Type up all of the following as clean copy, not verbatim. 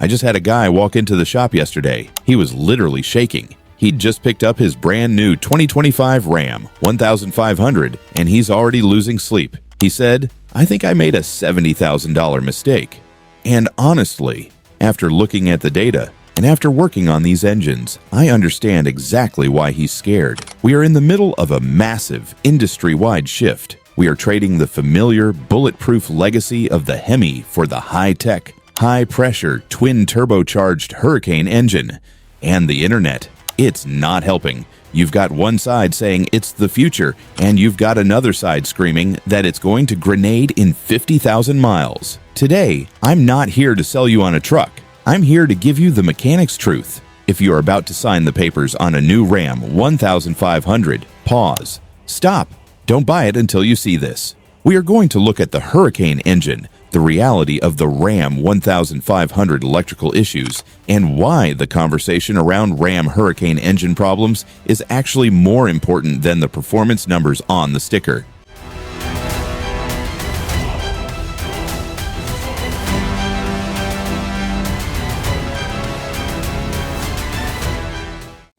I just had a guy walk into the shop yesterday. He was literally shaking. He'd just picked up his brand new 2025 Ram 1500 and he's already losing sleep. He said, "I think I made a $70,000 mistake." And honestly, after looking at the data and after working on these engines, I understand exactly why he's scared. We are in the middle of a massive industry-wide shift. We are trading the familiar, bulletproof legacy of the Hemi for the high-tech, high-pressure, twin-turbocharged Hurricane engine. And the internet, it's not helping. You've got one side saying it's the future, and you've got another side screaming that it's going to grenade in 50,000 miles. Today, I'm not here to sell you on a truck. I'm here to give you the mechanic's truth. If you are about to sign the papers on a new Ram 1500, pause. Stop. Don't buy it until you see this. We are going to look at the Hurricane engine, the reality of the Ram 1500 electrical issues, and why the conversation around Ram Hurricane engine problems is actually more important than the performance numbers on the sticker.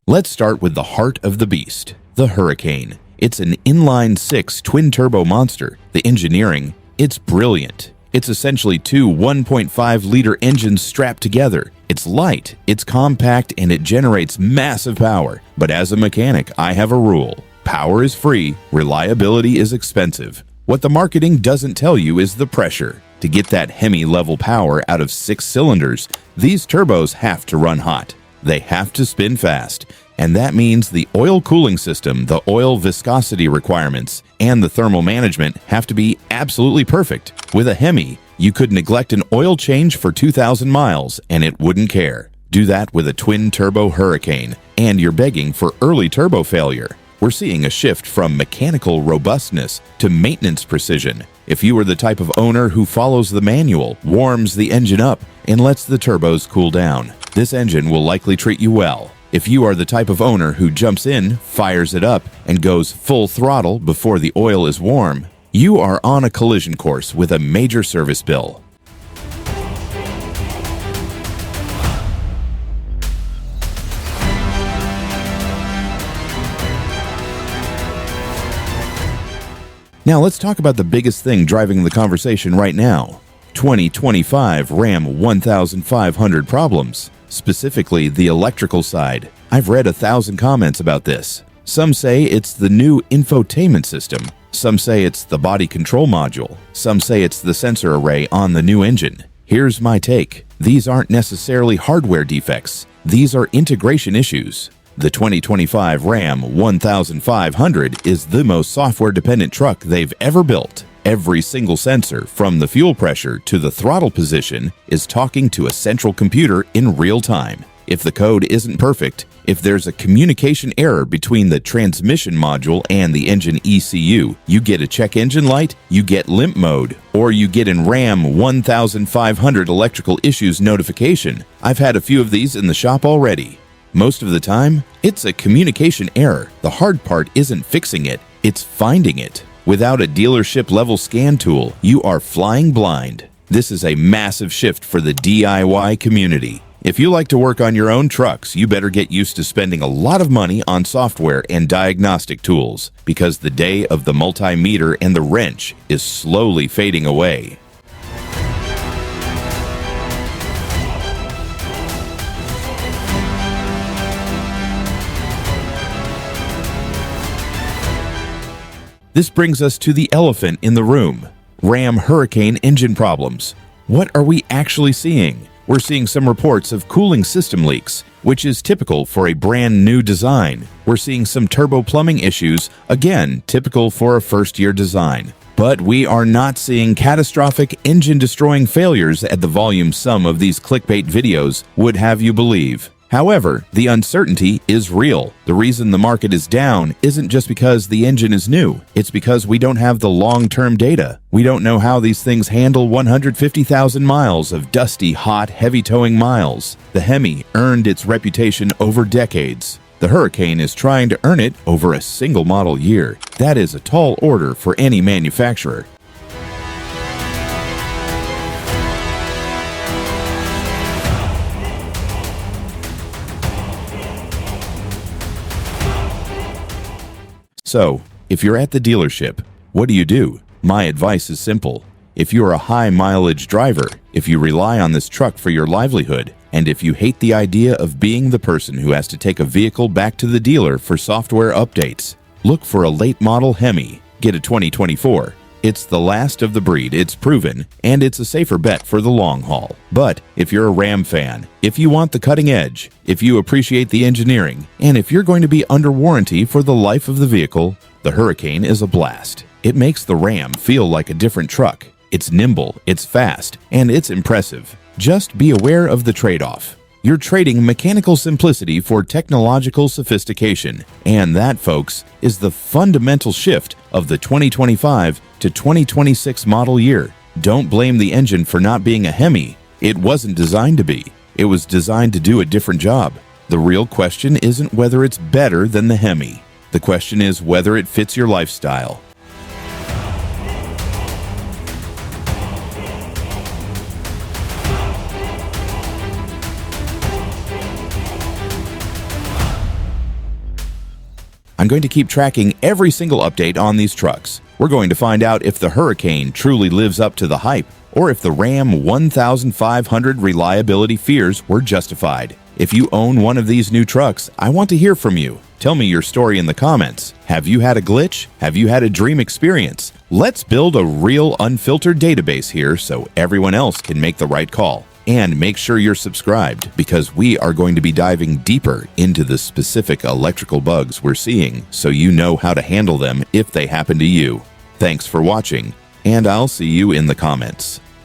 Let's start with the heart of the beast, the Hurricane. It's an inline-six twin-turbo monster. The engineering, it's brilliant. It's essentially two 1.5-liter engines strapped together. It's light, it's compact, and it generates massive power. But as a mechanic, I have a rule. Power is free, reliability is expensive. What the marketing doesn't tell you is the pressure. To get that Hemi-level power out of 6 cylinders, these turbos have to run hot. They have to spin fast. And that means the oil cooling system, the oil viscosity requirements, and the thermal management have to be absolutely perfect. With a Hemi, you could neglect an oil change for 2,000 miles and it wouldn't care. Do that with a twin-turbo Hurricane, and you're begging for early turbo failure. We're seeing a shift from mechanical robustness to maintenance precision. If you are the type of owner who follows the manual, warms the engine up, and lets the turbos cool down, this engine will likely treat you well. If you are the type of owner who jumps in, fires it up, and goes full throttle before the oil is warm, you are on a collision course with a major service bill. Now let's talk about the biggest thing driving the conversation right now. 2025 Ram 1500 problems. Specifically, the electrical side. I've read 1,000 comments about this. Some say it's the new infotainment system. Some say it's the body control module. Some say it's the sensor array on the new engine. Here's my take. These aren't necessarily hardware defects. These are integration issues. The 2025 Ram 1500 is the most software-dependent truck they've ever built. Every single sensor, from the fuel pressure to the throttle position, is talking to a central computer in real time. If the code isn't perfect, if there's a communication error between the transmission module and the engine ECU, you get a check engine light, you get limp mode, or you get an Ram 1500 electrical issues notification. I've had a few of these in the shop already. Most of the time, it's a communication error. The hard part isn't fixing it, it's finding it. Without a dealership-level scan tool, you are flying blind. This is a massive shift for the DIY community. If you like to work on your own trucks, you better get used to spending a lot of money on software and diagnostic tools, because the day of the multimeter and the wrench is slowly fading away. This brings us to the elephant in the room. Ram Hurricane engine problems. What are we actually seeing? We're seeing some reports of cooling system leaks, which is typical for a brand new design. We're seeing some turbo plumbing issues, again, typical for a first-year design. But we are not seeing catastrophic engine-destroying failures at the volume some of these clickbait videos would have you believe. However, the uncertainty is real. The reason the market is down isn't just because the engine is new. It's because we don't have the long-term data. We don't know how these things handle 150,000 miles of dusty, hot, heavy towing miles. The Hemi earned its reputation over decades. The Hurricane is trying to earn it over a single model year. That is a tall order for any manufacturer. So, if you're at the dealership, what do? My advice is simple. If you're a high-mileage driver, if you rely on this truck for your livelihood, and if you hate the idea of being the person who has to take a vehicle back to the dealer for software updates, look for a late-model Hemi. Get a 2024. It's the last of the breed, it's proven, and it's a safer bet for the long haul. But if you're a Ram fan, if you want the cutting edge, if you appreciate the engineering, and if you're going to be under warranty for the life of the vehicle, the Hurricane is a blast. It makes the Ram feel like a different truck. It's nimble, it's fast, and it's impressive. Just be aware of the trade-off. You're trading mechanical simplicity for technological sophistication. And that, folks, is the fundamental shift of the 2025 to 2026 model year. Don't blame the engine for not being a Hemi. It wasn't designed to be. It was designed to do a different job. The real question isn't whether it's better than the Hemi. The question is whether it fits your lifestyle. I'm going to keep tracking every single update on these trucks. We're going to find out if the Hurricane truly lives up to the hype, or if the Ram 1500 reliability fears were justified. If you own one of these new trucks, I want to hear from you. Tell me your story in the comments. Have you had a glitch? Have you had a dream experience? Let's build a real unfiltered database here so everyone else can make the right call. And make sure you're subscribed, because we are going to be diving deeper into the specific electrical bugs we're seeing so you know how to handle them if they happen to you. Thanks for watching, and I'll see you in the comments.